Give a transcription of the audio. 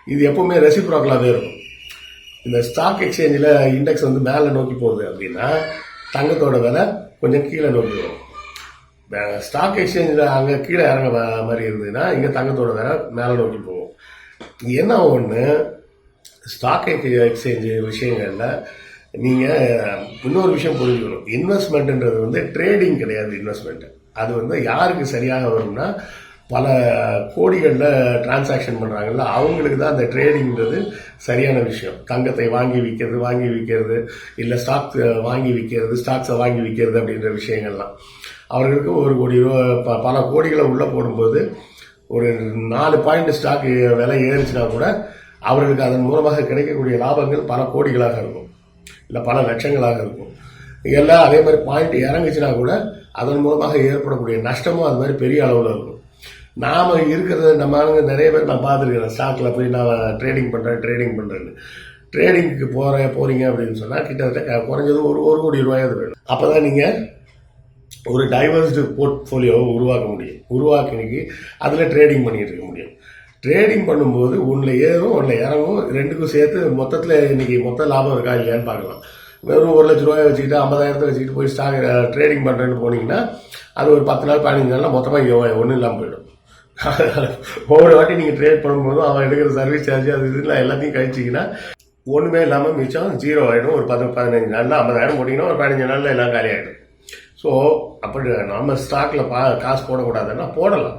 இது எப்பவுமே ரெசிப்ரோக்கலாகவே இருக்கும். இந்த ஸ்டாக் எக்ஸ்சேஞ்சில் இண்டெக்ஸ் வந்து மேலே நோக்கி போகுது அப்படின்னா தங்கத்தோட விலை கொஞ்சம் கீழே நோக்கி வரும். ஸ்டாக் எக்ஸ்சேஞ்சில் அங்கே கீழே இறங்க மாதிரி இருந்ததுன்னா இங்கே தங்கத்தோட விலை மேலே நோக்கி போகும். என்ன ஒன்று, ஸ்டாக் எக்ஸ்சேஞ்சு விஷயங்களில் நீங்கள் இன்னொரு விஷயம் புரிஞ்சுக்கணும். இன்வெஸ்ட்மெண்ட்டுன்றது வந்து ட்ரேடிங் கிடையாது. இன்வெஸ்ட்மெண்ட் அது வந்து யாருக்கு சரியாக வரும்னா, பல கோடிகளில் டிரான்சாக்ஷன் பண்ணுறாங்கல்ல, அவங்களுக்கு தான் அந்த ட்ரேடிங்கிறது சரியான விஷயம். தங்கத்தை வாங்கி விற்கிறது இல்லை ஸ்டாக் வாங்கி விற்கிறது, ஸ்டாக்ஸை வாங்கி விற்கிறது அப்படின்ற விஷயங்கள்லாம் அவர்களுக்கு 1 கோடி ரூபா பல கோடிகளை உள்ளே போடும்போது ஒரு 4 பாயிண்ட் ஸ்டாக் விலை ஏறிச்சுன்னா கூட அவர்களுக்கு அதன் மூலமாக கிடைக்கக்கூடிய லாபங்கள் பல கோடிகளாக இருக்கும், இல்லை பல லட்சங்களாக இருக்கும். எல்லாம் அதே மாதிரி பாயிண்ட் இறங்குச்சுன்னா கூட அதன் மூலமாக ஏற்படக்கூடிய நஷ்டமும் அது மாதிரி பெரிய அளவில் இருக்கும். நாம் இருக்கிறது நம்ம ஆளுங்க நிறைய பேர் நான் பார்த்துருக்கிறேன். ஸ்டாக்கில் போய் நான் ட்ரேடிங் பண்ணுறேன்னு ட்ரேடிங்க்கு போகிறீங்க அப்படின்னு சொன்னால் கிட்டத்தட்ட குறைஞ்சது ஒரு கோடி ரூபாயாவது வேணும். அப்போ தான் நீங்கள் ஒரு டைவர்ஸ்டு போர்ட்ஃபோலியோவை உருவாக்க முடியும். உருவாக்கினிக்கு அதில் ட்ரேடிங் பண்ணிகிட்டு இருக்க முடியும். ட்ரேடிங் பண்ணும்போது ஒன்றில் ஏறும் ஒன்றில் இறங்கும், ரெண்டுக்கும் சேர்த்து மொத்தத்தில் இன்றைக்கி மொத்த லாபம் இருக்கா இல்லையான்னு பார்க்கலாம். வெறும் 1 லட்ச ரூபாயை வச்சுக்கிட்டு 50,000 வச்சுக்கிட்டு போய் ஸ்டாக் ட்ரேடிங் பண்ணுறேன்னு போனீங்கன்னா அது ஒரு 10 நாள் 15 நாளில் மொத்தமாக ஒன்றும் இல்லாமல் போயிடும். ஒவ்வொரு வாட்டி நீங்கள் ட்ரேட் பண்ணும்போதும் அவன் எடுக்கிற சர்வீஸ் சார்ஜ் அது இதெல்லாம் எல்லாத்தையும் கழிச்சிங்கன்னா ஒன்றுமே இல்லாமல் மிச்சம் 0 ஆகிடும். ஒரு 10-15 நாளில் 50,000 போட்டிங்கன்னா ஒரு 15 நாளில் எல்லாம் காலி ஆகிடும். ஸோ அப்படி நம்ம ஸ்டாக்கில் காசு போடக்கூடாதுன்னா போடலாம்.